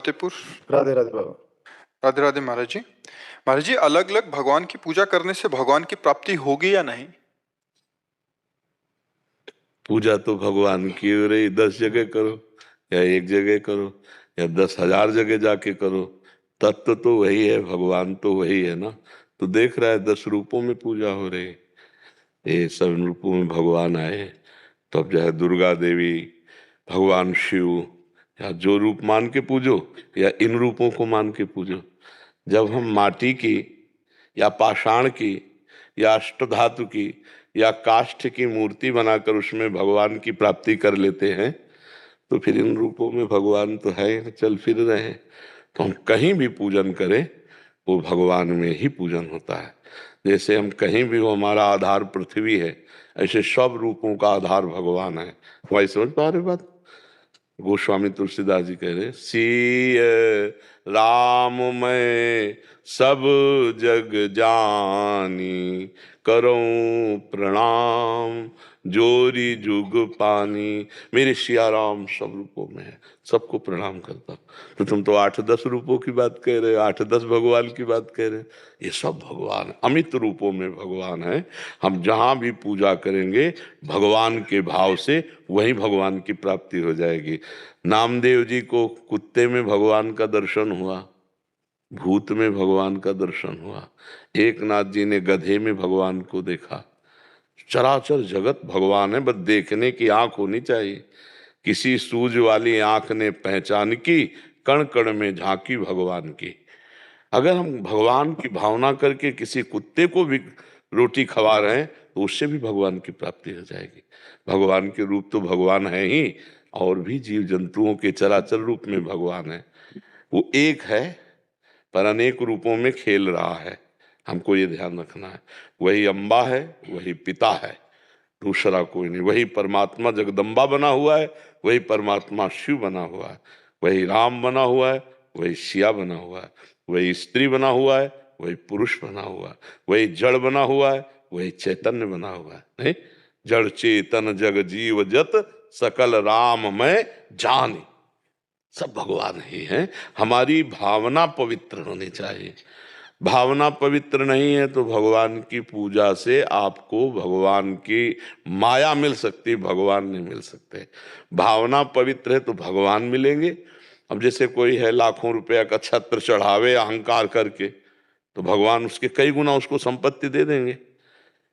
फतेहपुर। राधे राधे बाबा। राधे राधे महाराज जी। महाराज जी, अलग अलग भगवान की पूजा करने से भगवान की प्राप्ति होगी या नहीं? पूजा तो भगवान की हो रही, 10 जगह करो या एक जगह करो या 10,000 जगह जाके करो, तत्व तो वही है, भगवान तो वही है ना। तो देख रहा है 10 रूपों में पूजा हो रही, ये सब रूपों में भगवान आए। तो अब जो है दुर्गा देवी, भगवान शिव, या जो रूप मान के पूजो या इन रूपों को मान के पूजो। जब हम माटी की या पाषाण की या अष्टधातु की या काष्ठ की मूर्ति बनाकर उसमें भगवान की प्राप्ति कर लेते हैं, तो फिर इन रूपों में भगवान तो है, चल फिर रहे हैं। तो हम कहीं भी पूजन करें वो भगवान में ही पूजन होता है। जैसे हम कहीं भी हो, हमारा आधार पृथ्वी है, ऐसे सब रूपों का आधार भगवान है। भाई समझ पा रहे बात? गोस्वामी तुलसीदास जी कह रहे, सिय राम मैं सब जग जानी, करूं प्रणाम जोरी जुग पानी। मेरे सिया राम सब रूपों में है, सबको प्रणाम करता। तो तुम तो 8-10 रूपों की बात कह रहे हो, 8-10 भगवान की बात कह रहे हो। ये सब भगवान अमित रूपों में भगवान है। हम जहां भी पूजा करेंगे भगवान के भाव से, वही भगवान की प्राप्ति हो जाएगी। नामदेव जी को कुत्ते में भगवान का दर्शन हुआ, भूत में भगवान का दर्शन हुआ। एकनाथ जी ने गधे में भगवान को देखा। चराचर जगत भगवान है, बस देखने की आंख होनी चाहिए। किसी सूझ वाली आंख ने पहचान की, कण कण में झांकी भगवान की। अगर हम भगवान की भावना करके किसी कुत्ते को भी रोटी खवा रहे हैं तो उससे भी भगवान की प्राप्ति हो जाएगी। भगवान के रूप तो भगवान है ही, और भी जीव जंतुओं के चराचर रूप में भगवान है। वो एक है पर अनेक रूपों में खेल रहा है, हमको ये ध्यान रखना है। वही अम्बा है, वही पिता है, दूसरा कोई नहीं। वही परमात्मा जगदम्बा बना हुआ है, वही परमात्मा शिव बना हुआ है। वही राम बना हुआ है, वही सिया बना हुआ है। वही स्त्री बना हुआ है, वही पुरुष बना हुआ है। वही जड़ बना हुआ है, वही चैतन्य बना हुआ है। नहीं, जड़ चेतन जग जीव जत सकल राम में जानी, सब भगवान ही हैं। हमारी भावना पवित्र होनी चाहिए। भावना पवित्र नहीं है तो भगवान की पूजा से आपको भगवान की माया मिल सकती, भगवान नहीं मिल सकते। भावना पवित्र है तो भगवान मिलेंगे। अब जैसे कोई है लाखों रुपया का छत्र चढ़ावे अहंकार करके, तो भगवान उसके कई गुना उसको संपत्ति दे देंगे,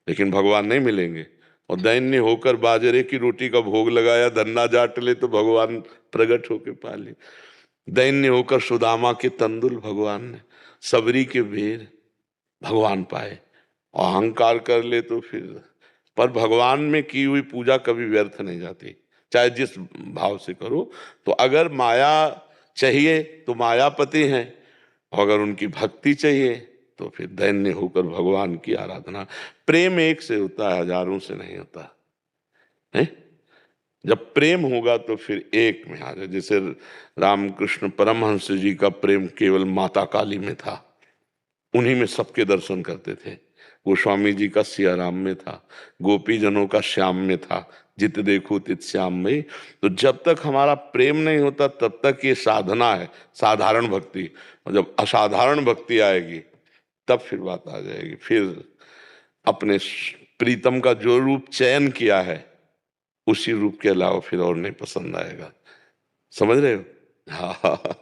लेकिन भगवान नहीं मिलेंगे। और दैन्य होकर बाजरे की रोटी का भोग लगाया, धन्ना जाट ले, तो भगवान प्रकट होकर पा ले। दैन्य होकर सुदामा के तंदुल भगवान ने, सबरी के बेर भगवान पाए। और अहंकार कर ले तो फिर, पर भगवान में की हुई पूजा कभी व्यर्थ नहीं जाती, चाहे जिस भाव से करो। तो अगर माया चाहिए तो मायापति हैं, और अगर उनकी भक्ति चाहिए तो फिर दैन्य होकर भगवान की आराधना। प्रेम एक से होता है, हजारों से नहीं होता है। जब प्रेम होगा तो फिर एक में आ जाए। जैसे रामकृष्ण परमहंस जी का प्रेम केवल माता काली में था, उन्हीं में सबके दर्शन करते थे। गोस्वामी जी का सिया राम में था, गोपी जनों का श्याम में था, जित देखो तित श्याम में। तो जब तक हमारा प्रेम नहीं होता तब तक ये साधना है, साधारण भक्ति। और जब असाधारण भक्ति आएगी तब फिर बात आ जाएगी। फिर अपने प्रीतम का जो रूप चयन किया है उसी रूप के अलावा फिर और नहीं पसंद आएगा। समझ रहे हो? हाँ।